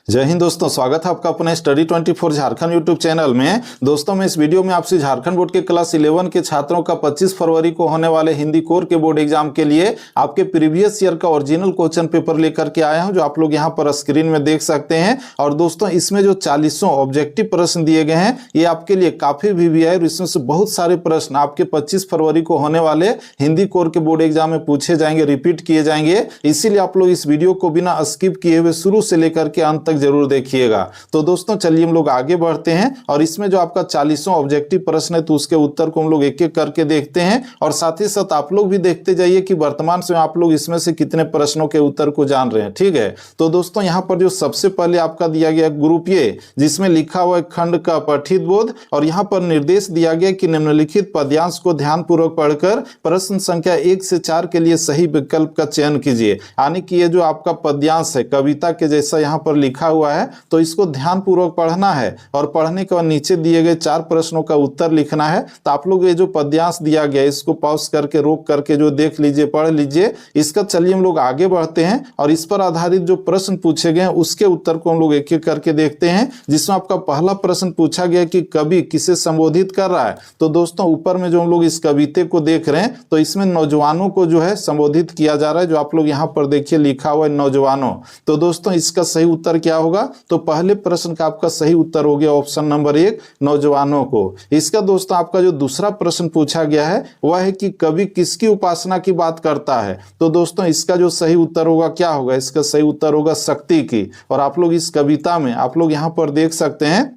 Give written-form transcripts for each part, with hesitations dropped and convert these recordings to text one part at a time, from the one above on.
जय हिंद दोस्तों, स्वागत है आपका अपने स्टडी 24 झारखंड यूट्यूब चैनल में। दोस्तों मैं इस वीडियो में आपसे झारखंड बोर्ड के क्लास 11 के छात्रों का 25 फरवरी को होने वाले हिंदी कोर के बोर्ड एग्जाम के लिए आपके प्रीवियस ईयर का ओरिजिनल क्वेश्चन पेपर लेकर के आया हूं, जो आप लोग यहां पर स्क्रीन में देख सकते हैं। और दोस्तों इसमें जो 40 ऑब्जेक्टिव प्रश्न दिए गए हैं ये आपके लिए काफी वीवीआई है और इसमें से बहुत सारे प्रश्न आपके 25 फरवरी को होने वाले हिंदी कोर के बोर्ड एग्जाम में पूछे जाएंगे, रिपीट किए जाएंगे। इसीलिए आप लोग इस वीडियो को बिना स्किप किए हुए शुरू से लेकर के अंत तक जरूर देखिएगा। तो दोस्तों चलिए हम लोग आगे बढ़ते हैं और इसमें जो आपका 40 ऑब्जेक्टिव प्रश्न है तो उसके उत्तर को हम लोग एक एक करके देखते हैं और साथ ही साथ आप लोग भी देखते जाइए कि वर्तमान में आप लोग इसमें से कितने प्रश्नों के उत्तर को जान रहे हैं। ठीक है, तो दोस्तों यहाँ पर जो सबसे पहले आपका दिया गया ग्रुप ए, जिसमें लिखा हुआ है खंड का पठित बोध, और यहाँ पर निर्देश दिया गया कि निम्नलिखित पद्यांश को ध्यानपूर्वक पढ़कर प्रश्न संख्या 1 से 4 के लिए सही विकल्प का चयन कीजिए। यानी कि ये जो आपका पद्यांश है कविता के जैसा यहाँ पर लिखा हुआ है, तो इसको ध्यानपूर्वक पढ़ना है और पढ़ने के बाद नीचे दिए गए 4 प्रश्नों का उत्तर लिखना है। तो आप लोग ये जो पद्यांश दिया गया इसको पॉज करके रोक करके जो देख लीजिए, पढ़ लीजिए इसका। चलिए हम लोग आगे बढ़ते हैं और इस पर आधारित जो प्रश्न पूछे गए हैं उसके उत्तर को हम लोग एक एक करके देखते हैं। जिसमें आपका पहला प्रश्न पूछा गया कि कवि किसे संबोधित कर रहा है। तो दोस्तों ऊपर में जो हम लोग इस कविते को देख रहे हैं तो इसमें नौजवानों को जो है संबोधित किया जा रहा है, जो आप लोग यहाँ पर देखिए लिखा हुआ है नौजवानों। तो दोस्तों इसका सही उत्तर क्या होगा? तो पहले प्रश्न का आपका सही उत्तर हो गया ऑप्शन नंबर 1, नौजवानों को। इसका दोस्तों आपका जो दूसरा प्रश्न पूछा गया है वह है कि कवि किसकी उपासना की बात करता है। तो दोस्तों इसका जो सही उत्तर होगा क्या होगा? इसका सही उत्तर होगा शक्ति की। और आप लोग इस कविता में आप लोग यहाँ पर देख सकते हैं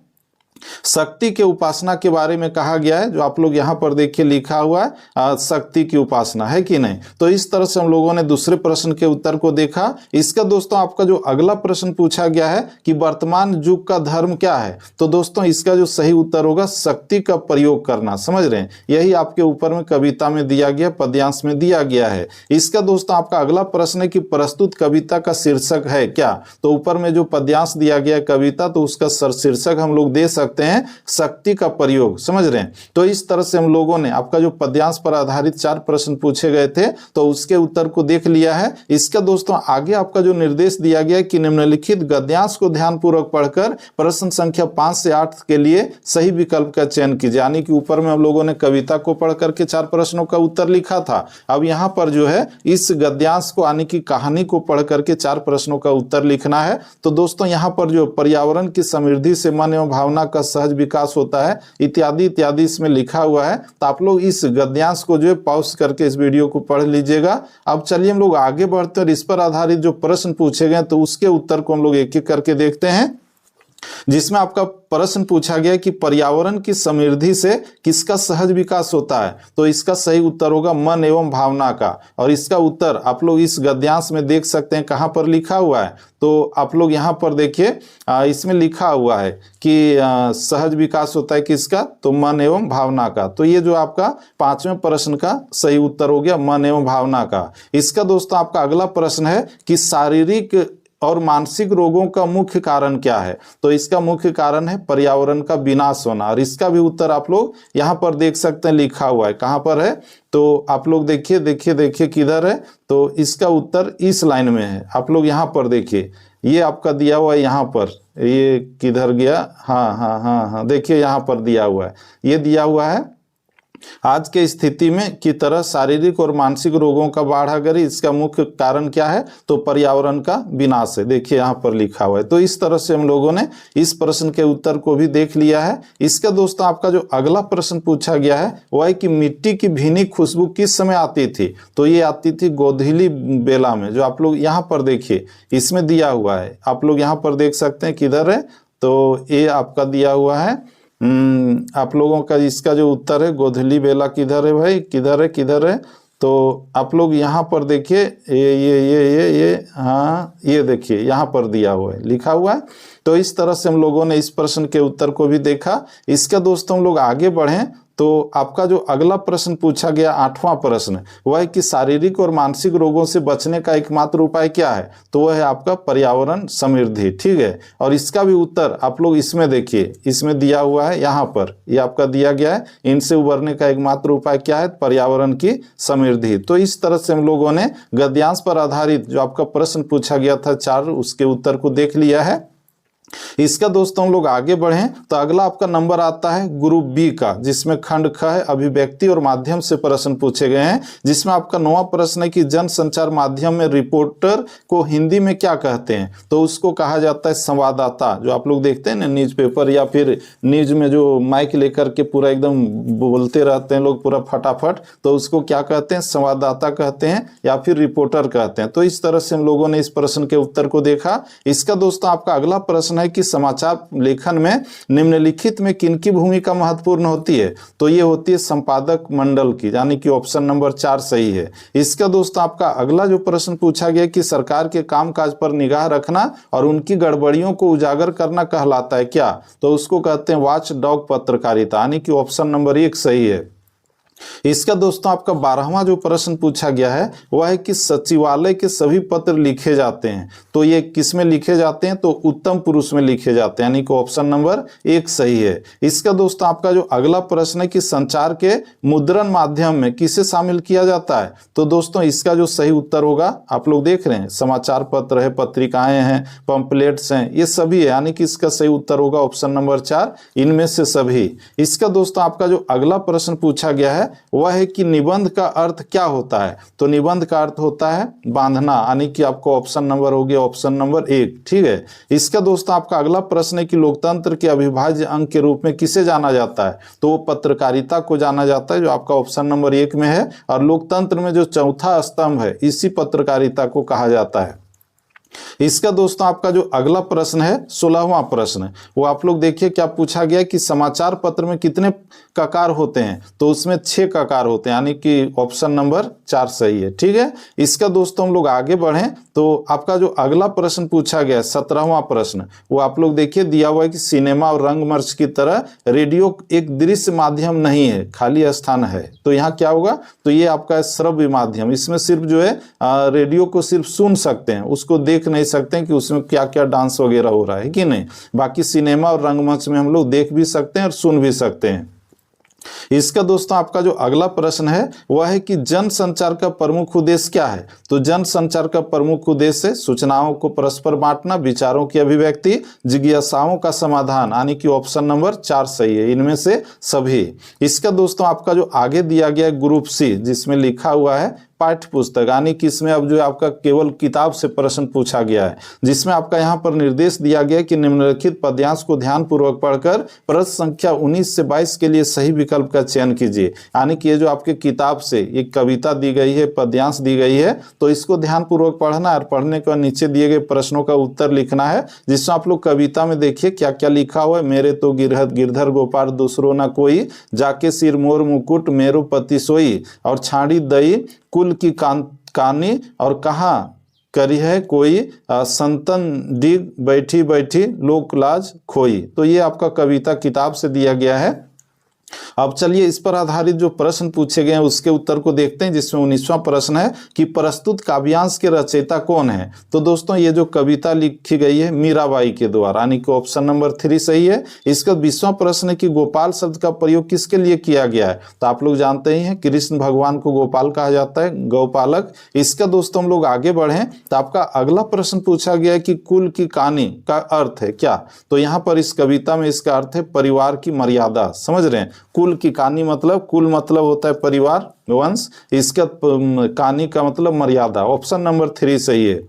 शक्ति के उपासना के बारे में कहा गया है, जो आप लोग यहाँ पर देखिए लिखा हुआ है शक्ति की उपासना, है कि नहीं। तो इस तरह से हम लोगों ने दूसरे प्रश्न के उत्तर को देखा। इसका दोस्तों आपका जो अगला प्रश्न पूछा गया है कि वर्तमान युग का धर्म क्या है। तो दोस्तों इसका जो सही उत्तर होगा शक्ति का प्रयोग करना। समझ रहे हैं, यही आपके ऊपर में कविता में दिया गया, पद्यांश में दिया गया है। इसका दोस्तों आपका अगला प्रश्न है कि प्रस्तुत कविता का शीर्षक है क्या। तो ऊपर में जो पद्यांश दिया गया कविता, तो उसका शीर्षक हम लोग दे सकते हैं शक्ति का प्रयोग। समझ रहे हैं, तो इस तरह से हम लोगों ने आपका जो पद्यांश पर आधारित 4 प्रश्न पूछे गए थे तो उसके उत्तर को देख लिया है। इसका दोस्तों आगे आपका जो निर्देश दिया गया कि निम्नलिखित गद्यांश को ध्यानपूर्वक पढ़कर प्रश्न संख्या 5 से 8 के लिए सही विकल्प का चयन कीजिए। यानी कि ऊपर में हम लोगों ने कविता को पढ़ करके 4 प्रश्नों का उत्तर लिखा था। अब यहाँ पर जो है इस गद्यांश को यानी कि कहानी को पढ़ करके 4 प्रश्नों का उत्तर लिखना है। तो दोस्तों यहाँ पर जो पर्यावरण की समृद्धि से मन एवं भावना का सहज विकास होता है इत्यादि इत्यादि इसमें लिखा हुआ है। तो आप लोग इस गद्यांश को जो है पॉज करके इस वीडियो को पढ़ लीजिएगा। अब चलिए हम लोग आगे बढ़ते हैं, इस पर आधारित जो प्रश्न पूछे गए तो उसके उत्तर को हम लोग एक एक करके देखते हैं। जिसमें आपका प्रश्न पूछा गया कि पर्यावरण की समृद्धि से किसका सहज विकास होता है। तो इसका सही उत्तर होगा मन एवं भावना का। और इसका उत्तर आप लोग इस गद्यांश में देख सकते हैं कहां पर लिखा हुआ है। तो आप लोग यहां पर देखिए इसमें लिखा हुआ है कि सहज विकास होता है किसका, तो मन एवं भावना का। तो ये जो आपका 5वें प्रश्न का सही उत्तर हो गया मन एवं भावना का। इसका दोस्तों आपका अगला प्रश्न है कि शारीरिक और मानसिक रोगों का मुख्य कारण क्या है। तो इसका मुख्य कारण है पर्यावरण का विनाश होना। और इसका भी उत्तर आप लोग यहाँ पर देख सकते हैं लिखा हुआ है, कहाँ पर है। तो आप लोग देखिए देखिए देखिए किधर है। तो इसका उत्तर इस लाइन में है। आप लोग यहाँ पर देखिए, ये आपका दिया हुआ है यहाँ पर, ये किधर गया, हाँ हाँ हाँ हाँ देखिए यहाँ पर दिया हुआ है, ये दिया हुआ है आज के स्थिति में की तरह शारीरिक और मानसिक रोगों का बाढ़ागरी। इसका मुख्य कारण क्या है, तो पर्यावरण का विनाश है। देखिए यहाँ पर लिखा हुआ है। तो इस तरह से हम लोगों ने इस प्रश्न के उत्तर को भी देख लिया है। इसका दोस्तों आपका जो अगला प्रश्न पूछा गया है वह है कि मिट्टी की भीनी खुशबू किस समय आती थी। तो ये आती थी गोधीली बेला में, जो आप लोग यहाँ पर देखिए इसमें दिया हुआ है। आप लोग यहाँ पर देख सकते हैं किधर है, तो ये आपका दिया हुआ है। आप लोगों का इसका जो उत्तर है गोधूली बेला किधर है भाई, किधर है किधर है। तो आप लोग यहाँ पर देखिए ये हाँ ये देखिए यहाँ पर दिया हुआ है, लिखा हुआ है। तो इस तरह से हम लोगों ने इस प्रश्न के उत्तर को भी देखा। इसका दोस्तों हम लोग आगे बढ़ें तो आपका जो अगला प्रश्न पूछा गया 8वां प्रश्न वह है कि शारीरिक और मानसिक रोगों से बचने का एकमात्र उपाय क्या है। तो वह है आपका पर्यावरण समृद्धि। ठीक है, और इसका भी उत्तर आप लोग इसमें देखिए, इसमें दिया हुआ है यहाँ पर, ये आपका दिया गया है इनसे उबरने का एकमात्र उपाय क्या है, पर्यावरण की समृद्धि। तो इस तरह से हम लोगों ने गद्यांश पर आधारित जो आपका प्रश्न पूछा गया था 4 उसके उत्तर को देख लिया है। इसका दोस्तों हम लोग आगे बढ़ें तो अगला आपका नंबर आता है ग्रुप बी का, जिसमें खंड ख है, अभिव्यक्ति और माध्यम से प्रश्न पूछे गए हैं। जिसमें आपका 9वां प्रश्न है कि जन संचार माध्यम में रिपोर्टर को हिंदी में क्या कहते हैं? तो उसको कहा जाता है संवाददाता। जो आप लोग देखते हैं ना न्यूज पेपर या फिर न्यूज में जो माइक लेकर के पूरा एकदम बोलते रहते हैं लोग पूरा फटाफट, तो उसको क्या कहते हैं? संवाददाता कहते हैं या फिर रिपोर्टर कहते हैं। तो इस तरह से हम लोगों ने इस प्रश्न के उत्तर को देखा। इसका दोस्तों आपका अगला प्रश्न है कि समाचार लेखन में निम्नलिखित में किनकी भूमिका महत्वपूर्ण होती है? तो ये होती है संपादक मंडल की, यानी कि ऑप्शन नंबर 4 सही है। इसका दोस्तों आपका अगला जो प्रश्न पूछा गया कि सरकार के कामकाज पर निगाह रखना और उनकी गड़बड़ियों को उजागर करना कहलाता है क्या? तो उसको कहते हैं वॉच डॉग पत्रकारिता, यानी कि ऑप्शन नंबर 1 सही है। इसका दोस्तों आपका 12वां जो प्रश्न पूछा गया है वह है कि सचिवालय के सभी पत्र लिखे जाते हैं, तो ये किस में लिखे जाते हैं? तो उत्तम पुरुष में लिखे जाते हैं, यानी कि ऑप्शन नंबर 1 सही है। इसका दोस्तों आपका जो अगला प्रश्न है कि संचार के मुद्रण माध्यम में किसे शामिल किया जाता है? तो दोस्तों इसका जो सही उत्तर होगा, आप लोग देख रहे हैं समाचार पत्र है, पत्रिकाएं हैं, पंपलेट्स हैं, ये सभी है, यानी कि इसका सही उत्तर होगा ऑप्शन नंबर 4, इनमें से सभी। इसका दोस्तों आपका जो अगला प्रश्न पूछा गया है वह है कि निबंध का अर्थ क्या होता है? तो निबंध का अर्थ होता है बांधना, यानी कि आपको ऑप्शन नंबर हो गया ऑप्शन नंबर 1, ठीक है। इसका दोस्तों आपका अगला प्रश्न है कि लोकतंत्र के अविभाज्य अंग के रूप में किसे जाना जाता है? तो वो पत्रकारिता को जाना जाता है, जो आपका ऑप्शन नंबर 1 में है। और लोकतंत्र में जो चौथा स्तंभ है इसी पत्रकारिता को कहा जाता है। इसका दोस्तों आपका जो अगला प्रश्न है 16वां प्रश्न, वो आप लोग देखिए क्या पूछा गया कि समाचार पत्र में कितने ककार होते हैं? तो उसमें 6 ककार होते हैं, यानी कि ऑप्शन नंबर 4 सही है, ठीक है। इसका दोस्तों हम लोग आगे बढ़ें तो आपका जो अगला प्रश्न पूछा गया 17वां प्रश्न, वो आप लोग देखिए दिया हुआ है कि सिनेमा और रंगमंच की तरह रेडियो एक दृश्य माध्यम नहीं है, खाली स्थान है। तो यहाँ क्या होगा? तो ये आपका श्रव्य माध्यम, इसमें सिर्फ जो है रेडियो को सिर्फ सुन सकते हैं, उसको देख नहीं सकते हैं कि उसमें क्या क्या डांस वगैरह हो रहा है कि नहीं। बाकी सिनेमा और रंगमंच में हम लोग देख भी सकते हैं और सुन भी सकते हैं। इसका दोस्तों आपका जो अगला प्रश्न है वह है कि जन संचार का प्रमुख उद्देश्य क्या है? तो जन संचार का प्रमुख उद्देश्य सूचनाओं को परस्पर बांटना, विचारों की अभिव्यक्ति, जिज्ञासाओं का समाधान, यानी कि ऑप्शन नंबर 4 सही है, इनमें से सभी। इसका दोस्तों आपका जो आगे दिया गया ग्रुप सी, जिसमें लिखा हुआ है पाठ्य पुस्तक, यानी कि इसमें अब जो आपका केवल किताब से प्रश्न पूछा गया है, जिसमें आपका यहाँ पर निर्देश दिया गया कि निम्नलिखित पद्यांश को ध्यानपूर्वक पढ़कर प्रश्न संख्या 19 से 22 के लिए सही विकल्प का चयन कीजिए। यानी कि ये जो आपके किताब से एक कविता दी गई है, पद्यांश दी गई है, तो इसको ध्यानपूर्वक पढ़ना और पढ़ने के बाद नीचे दिए गए प्रश्नों का उत्तर लिखना है। जिसमें आप लोग कविता में देखिए क्या क्या लिखा हुआ है। मेरे तो गिरहत गिरधर गोपाल दूसरो ना कोई, जाके सिर मोर मुकुट मेरो पति सोई, और छाड़ी दई कुल की कानी, और कहाँ करी है कोई संतन डिग बैठी बैठी लोक लाज खोई। तो ये आपका कविता किताब से दिया गया है। अब चलिए इस पर आधारित जो प्रश्न पूछे गए हैं उसके उत्तर को देखते हैं, जिसमें 19वां प्रश्न है कि प्रस्तुत काव्यांश के रचयिता कौन है? तो दोस्तों ये जो कविता लिखी गई है मीराबाई के द्वारा, यानी कि ऑप्शन नंबर 3 सही है। इसका 20वां प्रश्न है कि गोपाल शब्द का प्रयोग किसके लिए किया गया है? तो आप लोग जानते ही हैं कृष्ण भगवान को गोपाल कहा जाता है, गौपालक। इसका दोस्तों हम लोग आगे बढ़ें तो आपका अगला प्रश्न पूछा गया है कि कुल की कहानी का अर्थ है क्या? तो यहाँ पर इस कविता में इसका अर्थ है परिवार की मर्यादा, समझ रहे हैं। कुल की कहानी मतलब, कुल मतलब होता है परिवार, वंश, इसका कहानी का मतलब मर्यादा, ऑप्शन नंबर 3 सही है।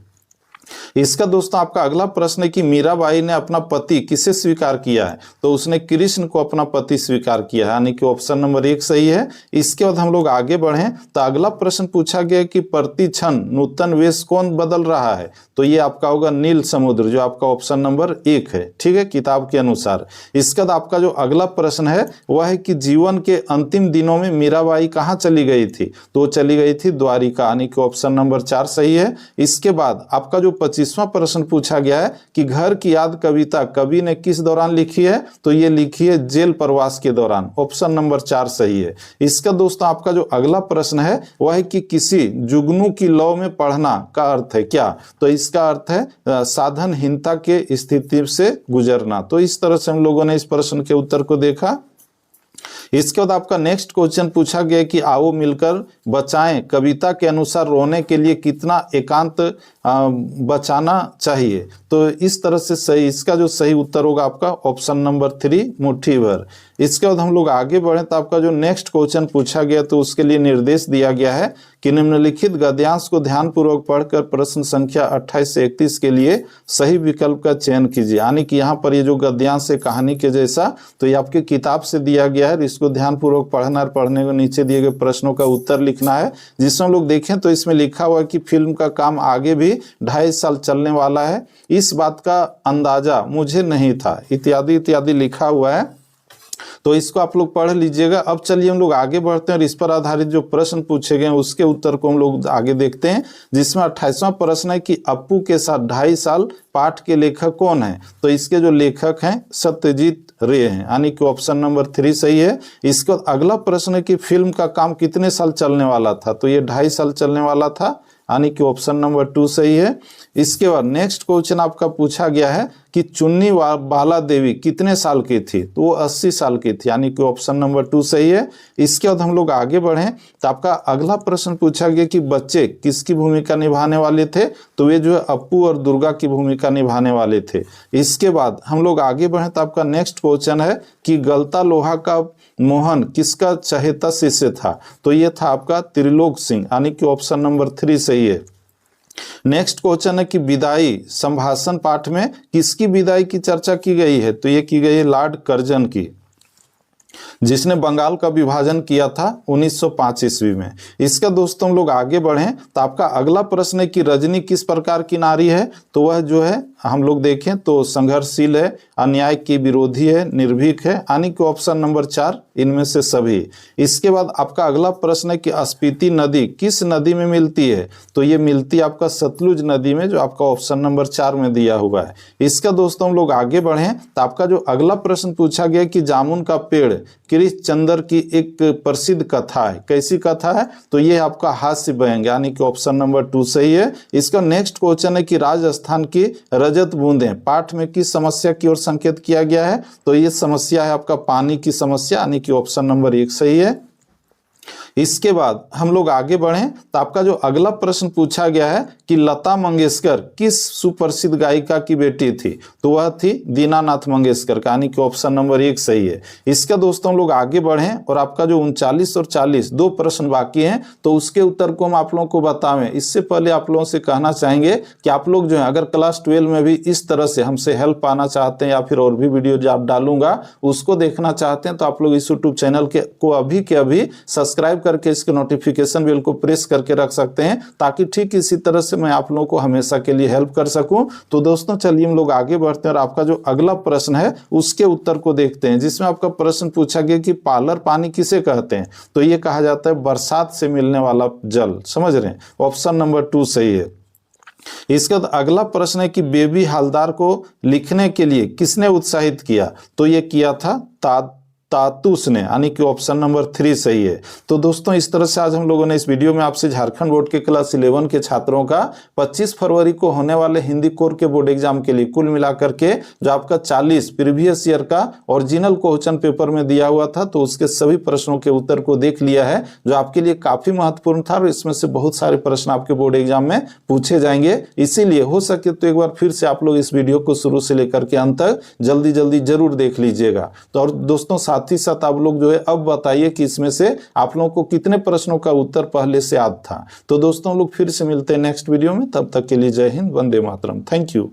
इसका दोस्तों आपका अगला प्रश्न है कि मीराबाई ने अपना पति किसे स्वीकार किया है? तो उसने कृष्ण को अपना पति स्वीकार किया है, यानी कि ऑप्शन नंबर 1 सही है। इसके बाद हम लोग आगे बढ़ें तो अगला प्रश्न पूछा गया कि प्रति क्षण नूतन वेश कौन बदल रहा है? तो ये आपका होगा नील समुद्र, जो आपका ऑप्शन नंबर 1 है, ठीक है, किताब के अनुसार। इसके बाद आपका जो अगला प्रश्न है वह है कि जीवन के अंतिम दिनों में मीराबाई कहाँ चली गई थी? तो चली गई थी द्वारिका, यानी कि ऑप्शन नंबर 4 सही है। इसके बाद आपका जो 25वां प्रश्न पूछा गया है कि घर की याद कविता कवि ने किस दौरान लिखी है? तो ये लिखी है जेल प्रवास के दौरान, ऑप्शन नंबर 4 सही है। इसका दोस्तों आपका जो अगला प्रश्न है वह है कि किसी जुगनू की लौ में पढ़ना का अर्थ है क्या? तो इसका अर्थ है साधनहीनता के स्थिति से गुजरना। तो इस तरह से हम लोगों ने इस प्रश्न के उत्तर को देखा। इसके बाद आपका नेक्स्ट क्वेश्चन पूछा गया कि आओ मिलकर बचाएं, कविता के अनुसार रोने के लिए कितना एकांत बचाना चाहिए। तो इस तरह से सही, इसका जो सही उत्तर होगा आपका ऑप्शन नंबर 3 मुट्ठी भर। इसके बाद हम लोग आगे बढ़ें तो आपका जो नेक्स्ट क्वेश्चन पूछा गया तो उसके लिए निर्देश दिया गया है कि निम्नलिखित गद्यांश को ध्यानपूर्वक पढ़कर प्रश्न संख्या 28 से 31 के लिए सही विकल्प का चयन कीजिए। यानी कि यहाँ पर ये जो गद्यांश है कहानी के जैसा, तो ये आपके किताब से दिया गया है, इसको ध्यानपूर्वक पढ़ना और पढ़ने को नीचे दिए गए प्रश्नों का उत्तर लिखना है। जिसमें हम लोग देखें तो इसमें लिखा हुआ है कि फिल्म का काम आगे भी 2.5 साल चलने वाला है, इस बात का अंदाजा मुझे नहीं था, इत्यादि इत्यादि लिखा हुआ है। तो इसको आप लोग पढ़ लीजिएगा। अब चलिए हम लोग आगे बढ़ते हैं और इस पर आधारित जो प्रश्न पूछे गए हैं उसके उत्तर को हम लोग आगे देखते हैं। जिसमें 28वां प्रश्न है कि अप्पू के साथ 2.5 साल पाठ के लेखक कौन है। तो इसके जो लेखक हैं सत्यजीत रे हैं, यानी कि ऑप्शन नंबर 3 सही है। इसके बाद अगला प्रश्न है कि फिल्म का काम कितने साल चलने वाला था। तो ये 2.5 साल चलने वाला था, यानी कि ऑप्शन नंबर 2 सही है। इसके बाद नेक्स्ट क्वेश्चन आपका पूछा गया है कि चुन्नी बाला देवी कितने साल की थी। तो वो 80 साल की थी, यानी कि ऑप्शन नंबर 2 सही है। इसके बाद हम लोग आगे बढ़ें तो आपका अगला प्रश्न पूछा गया कि बच्चे किसकी भूमिका निभाने वाले थे। तो वे जो है अप्पू और दुर्गा की भूमिका निभाने वाले थे। इसके बाद हम लोग आगे बढ़ें तो आपका नेक्स्ट क्वेश्चन है कि गलता लोहा का मोहन किसका चहेता शिष्य था। तो ये था आपका त्रिलोक सिंह, यानी कि ऑप्शन नंबर 3 सही है। नेक्स्ट क्वेश्चन है कि विदाई संभाषण पाठ में किसकी विदाई की चर्चा की गई है। तो ये की गई है लॉर्ड कर्जन की, जिसने बंगाल का विभाजन किया था 1905 ईस्वी में। इसका दोस्तों हम लोग आगे बढ़ें तो आपका अगला प्रश्न है कि रजनी किस प्रकार की नारी है। तो वह जो है हम लोग देखें तो संघर्षशील है, अन्याय की विरोधी है, निर्भीक है, यानी कि ऑप्शन नंबर 4 इनमें से सभी। इसके बाद आपका अगला प्रश्न है कि स्पीति नदी किस नदी में मिलती है। तो ये मिलती है आपका सतलुज नदी में, जो आपका ऑप्शन नंबर 4 में दिया हुआ है। इसका दोस्तों हम लोग आगे बढ़ें तो आपका जो अगला प्रश्न पूछा गया कि जामुन का पेड़ गिरीश चंद्र की एक प्रसिद्ध कथा है, कैसी कथा है। तो ये आपका हास्य व्यंग, यानी कि ऑप्शन नंबर 2 सही है। इसका नेक्स्ट क्वेश्चन है कि राजस्थान की रजत बूंदें पाठ में किस समस्या की ओर संकेत किया गया है। तो ये समस्या है आपका पानी की समस्या, यानी कि ऑप्शन नंबर 1 सही है। इसके बाद हम लोग आगे बढ़ें तो आपका जो अगला प्रश्न पूछा गया है कि लता मंगेशकर किस सुप्रसिद्ध गायिका की बेटी थी। तो वह थी दीनानाथ मंगेशकर का, यानी कि ऑप्शन नंबर 1 सही है। इसका दोस्तों हम लोग आगे बढ़ें और आपका जो 39 और 40 दो प्रश्न बाकी हैं, तो उसके उत्तर को हम आप लोगों को बतावें। इससे पहले आप लोगों से कहना चाहेंगे कि आप लोग जो है अगर क्लास 12 में भी इस तरह से हमसे हेल्प पाना चाहते हैं या फिर और भी वीडियो जो आप डालूंगा उसको देखना चाहते हैं, तो आप लोग इस यूट्यूब चैनल को अभी के अभी सब्सक्राइब करके इसके नोटिफिकेशन बेल को प्रेस करके रख सकते हैं, ताकि ठीक इसी तरह से मैं आप लोगों को हमेशा के लिए हेल्प कर सकूं। तो दोस्तों चलिए हम लोग आगे बढ़ते हैं और आपका जो अगला प्रश्न है उसके उत्तर को देखते हैं। जिसमें आपका प्रश्न पूछा गया कि पार्लर पानी किसे कहते हैं। तो ये कहा जाता है बरसात से मिलने वाला जल, समझ रहे हैं, ऑप्शन नंबर 2 सही है। इसके बाद अगला प्रश्न है कि बेबी हालदार को लिखने के लिए किसने उत्साहित किया। तो ये किया था तातुस ने, यानी कि ऑप्शन नंबर 3 सही है। तो दोस्तों इस तरह से आज हम लोगों ने इस वीडियो में आपसे झारखंड बोर्ड के क्लास 11 के छात्रों का 25 फरवरी को होने वाले हिंदी कोर के बोर्ड एग्जाम के लिए कुल मिलाकर के जो आपका 40 प्रीवियस ईयर का ओरिजिनल क्वेश्चन पेपर में दिया हुआ था, तो उसके सभी प्रश्नों के उत्तर को देख लिया है, जो आपके लिए काफी महत्वपूर्ण था और इसमें से बहुत सारे प्रश्न आपके बोर्ड एग्जाम में पूछे जाएंगे। इसीलिए हो सके तो एक बार फिर से आप लोग इस वीडियो को शुरू से लेकर के अंत तक जल्दी जरूर देख लीजिएगा। तो और दोस्तों साथ ही साथ आप लोग जो है अब बताइए कि इसमें से आप लोगों को कितने प्रश्नों का उत्तर पहले से याद था। तो दोस्तों लोग फिर से मिलते हैं नेक्स्ट वीडियो में, तब तक के लिए जय हिंद, वंदे मातरम, थैंक यू।